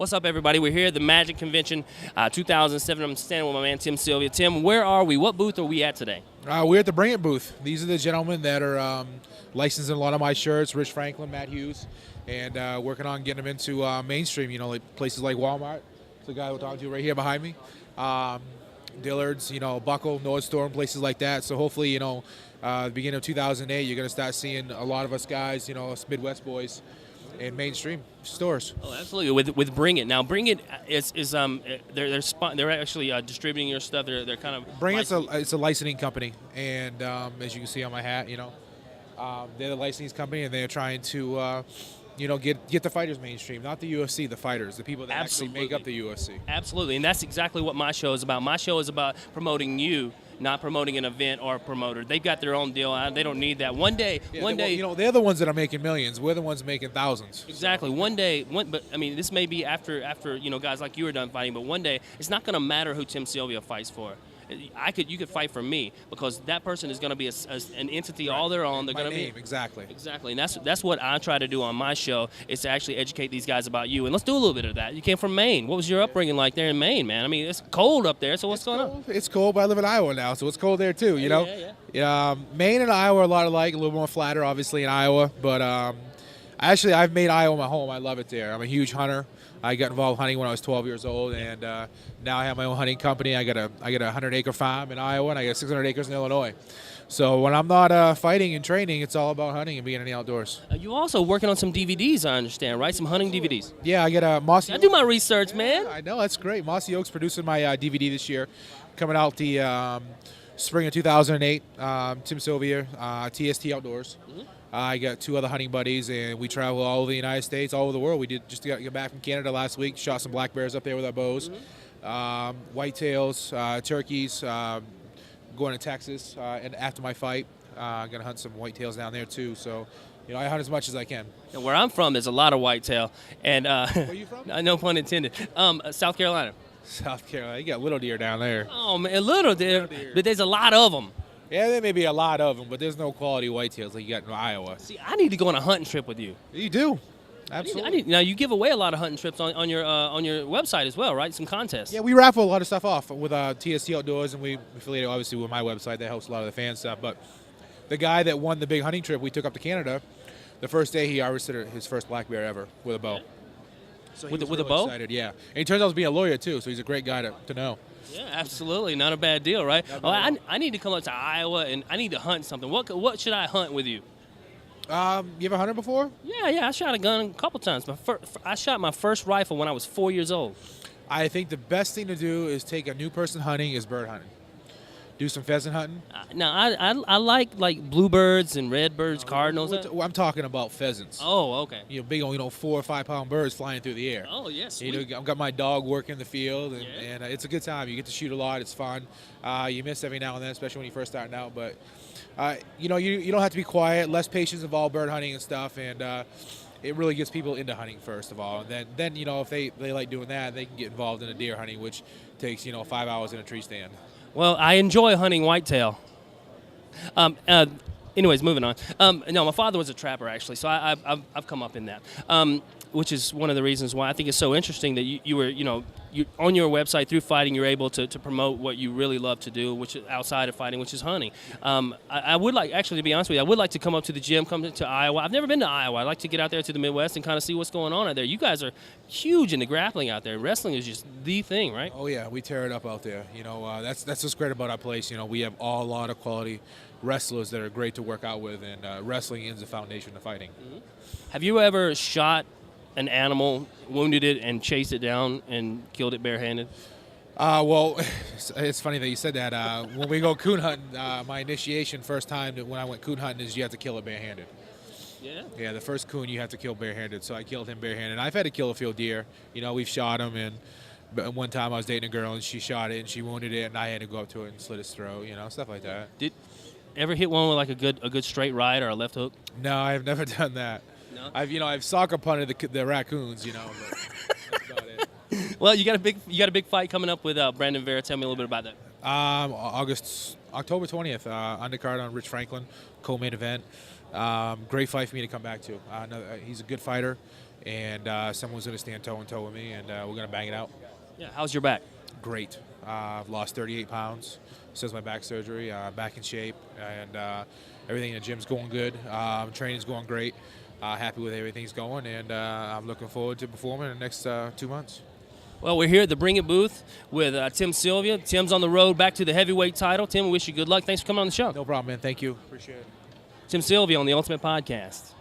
What's up, everybody? We're here at the Magic Convention 2007. I'm standing with my man, Tim Silvia. Tim, where are we? What booth are we at today? We're at the Bring It booth. These are the gentlemen that are licensing a lot of my shirts, Rich Franklin, Matt Hughes, and working on getting them into mainstream, like places like Walmart. It's the guy we're talking to right here behind me. Dillard's, Buckle, Nordstrom, places like that. So hopefully, the beginning of 2008, you're going to start seeing a lot of us guys, us Midwest boys, in mainstream stores. Oh, absolutely. With Bring It. Now, Bring It is they're actually distributing your stuff. They're kind of Bring It's a licensing company, and as you can see on my hat, they're the licensing company, and they're trying to get the fighters mainstream, not the UFC, the fighters, the people that actually make up the UFC. Absolutely, and that's exactly what my show is about. My show is about promoting you, not promoting an event or a promoter. They've got their own deal. They don't need that. One day, they're the ones that are making millions. We're the ones making thousands. Exactly. One day, but I mean, this may be after guys like you are done fighting. But one day, it's not going to matter who Tim Silvia fights for. You could fight for me because that person is going to be an entity all their own. They're going to be exactly, and that's what I try to do on my show is to actually educate these guys about you. And let's do a little bit of that. You came from Maine. What was your upbringing like there in Maine, man? I mean, it's cold up there. So what's going on? It's cold, but I live in Iowa now, so it's cold there too. Yeah. Maine and Iowa are a lot alike. A little more flatter, obviously, in Iowa, but I've made Iowa my home. I love it there. I'm a huge hunter. I got involved hunting when I was 12 years old, and now I have my own hunting company. I got a 100-acre farm in Iowa, and I got 600 acres in Illinois. So when I'm not fighting and training, it's all about hunting and being in the outdoors. You also working on some DVDs, I understand, right? Some hunting DVDs. Yeah, I get a Mossy. I do my research, man. I know, that's great. Mossy Oak's producing my DVD this year, coming out the spring of 2008. Tim Silvia, TST Outdoors. Mm-hmm. I got two other hunting buddies, and we travel all over the United States, all over the world. We did just got back from Canada last week, shot some black bears up there with our bows, whitetails, turkeys, going to Texas, and after my fight, I'm going to hunt some whitetails down there too. So, I hunt as much as I can. And where I'm from, there's a lot of whitetail. And where are you from? No pun intended. South Carolina. South Carolina. You got little deer down there. Oh, man, little deer. But there's a lot of them. Yeah, there may be a lot of them, but there's no quality whitetails like you got in Iowa. See, I need to go on a hunting trip with you. You do. Absolutely. Now, you give away a lot of hunting trips on your website as well, right? Some contests. Yeah, we raffle a lot of stuff off with TST Outdoors, and we affiliate obviously with my website. That helps a lot of the fan stuff. But the guy that won the big hunting trip we took up to Canada, the first day he harvested his first black bear ever with a bow. So with a bow? Excited, yeah. And he turns out to be a lawyer too, so he's a great guy to know. Yeah, absolutely. Not a bad deal, right? I need to come up to Iowa, and I need to hunt something. What should I hunt with you? You ever hunted before? Yeah. I shot a gun a couple times. I shot my first rifle when I was 4 years old. I think the best thing to do is take a new person hunting is bird hunting. Do some pheasant hunting. Now, I like bluebirds and redbirds, cardinals. I'm talking about pheasants. Oh, okay. Big old 4 or 5 pound birds flying through the air. Oh, yes. I've got my dog working in the field, and it's a good time. You get to shoot a lot. It's fun. You miss every now and then, especially when you're first starting out. But you don't have to be quiet. Less patience involved bird hunting and stuff, and it really gets people into hunting first of all. And then if they like doing that, they can get involved in a deer hunting, which takes 5 hours in a tree stand. Well, I enjoy hunting whitetail. Anyways, moving on. No, my father was a trapper, actually, so I've come up in that, which is one of the reasons why I think it's so interesting that you were, you on your website through fighting, you're able to promote what you really love to do, which is outside of fighting, which is hunting. I would like, actually, to be honest with you, I would like to come up to the gym, come to Iowa. I've never been to Iowa. I'd like to get out there to the Midwest and kind of see what's going on out there. You guys are huge into grappling out there. Wrestling is just the thing, right? Oh yeah, we tear it up out there. That's what's great about our place. We have a lot of quality wrestlers that are great to work out with, and wrestling is the foundation of fighting. Mm-hmm. Have you ever shot an animal, wounded it, and chased it down and killed it barehanded? Well, it's funny that you said that. When we go coon hunting, my initiation first time when I went coon hunting is you have to kill it barehanded. Yeah? Yeah, the first coon you have to kill barehanded, so I killed him barehanded. I've had to kill a few deer. We've shot them, but one time I was dating a girl, and she shot it, and she wounded it, and I had to go up to it and slit its throat, stuff like that. Did ever hit one with like a good straight right or a left hook? No, I've never done that. No? I've soccer punted the raccoons, but that's about it. Well, you got a big fight coming up with Brandon Vera. Tell me a little bit about that. October 20th, undercard on Rich Franklin, co-main event. Great fight for me to come back to. He's a good fighter. and someone's going to stand toe and toe with me, and we're going to bang it out. Yeah. How's your back? Great. I've lost 38 pounds since my back surgery. Back in shape, and everything in the gym's going good. Training's going great. Happy with everything's going, and I'm looking forward to performing in the next 2 months. Well, we're here at the Bring It booth with Tim Silvia. Tim's on the road back to the heavyweight title. Tim, we wish you good luck. Thanks for coming on the show. No problem, man. Thank you. Appreciate it. Tim Silvia on the Ultimate Podcast.